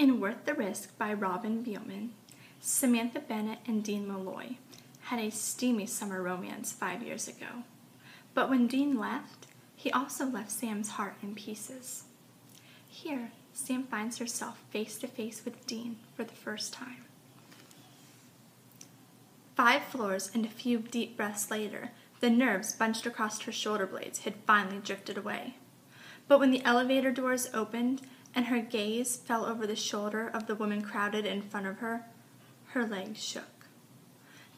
In Worth the Risk by Robin Beelman, Samantha Bennett and Dean Malloy had a steamy summer romance 5 years ago. But when Dean left, he also left Sam's heart in pieces. Here, Sam finds herself face to face with Dean for the first time. 5 floors and a few deep breaths later, the nerves bunched across her shoulder blades had finally drifted away. But when the elevator doors opened and her gaze fell over the shoulder of the woman crowded in front of her, her legs shook.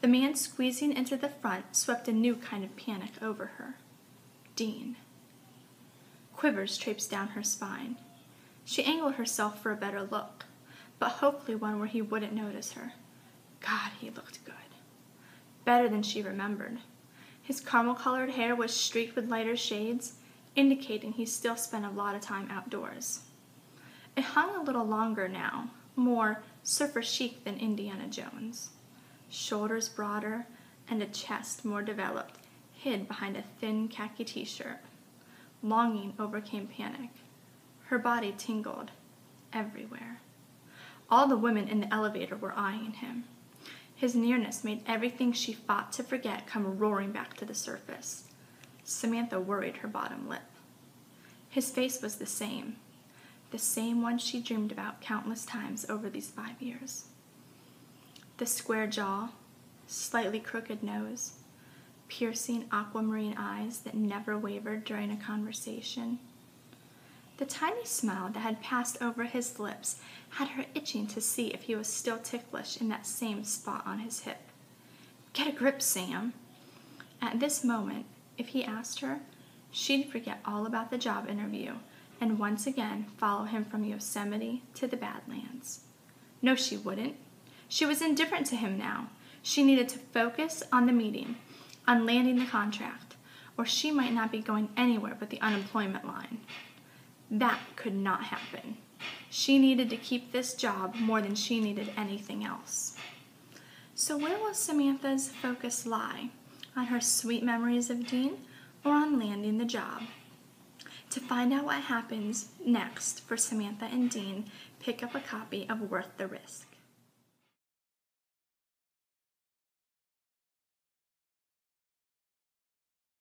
The man squeezing into the front swept a new kind of panic over her. Dean. Quivers traipsed down her spine. She angled herself for a better look, but hopefully one where he wouldn't notice her. God, he looked good. Better than she remembered. His caramel-colored hair was streaked with lighter shades, indicating he still spent a lot of time outdoors. It hung a little longer now, more surfer chic than Indiana Jones. Shoulders broader and a chest more developed hid behind a thin khaki t-shirt. Longing overcame panic. Her body tingled everywhere. All the women in the elevator were eyeing him. His nearness made everything she fought to forget come roaring back to the surface. Samantha worried her bottom lip. His face was the same one she dreamed about countless times over these 5 years. The square jaw, slightly crooked nose, piercing aquamarine eyes that never wavered during a conversation. The tiny smile that had passed over his lips had her itching to see if he was still ticklish in that same spot on his hip. Get a grip, Sam. At this moment, if he asked her, she'd forget all about the job interview and once again follow him from Yosemite to the Badlands. No, she wouldn't. She was indifferent to him now. She needed to focus on the meeting, on landing the contract, or she might not be going anywhere but the unemployment line. That could not happen. She needed to keep this job more than she needed anything else. So where will Samantha's focus lie? On her sweet memories of Dean, or on landing the job? To find out what happens next for Samantha and Dean, pick up a copy of Worth the Risk.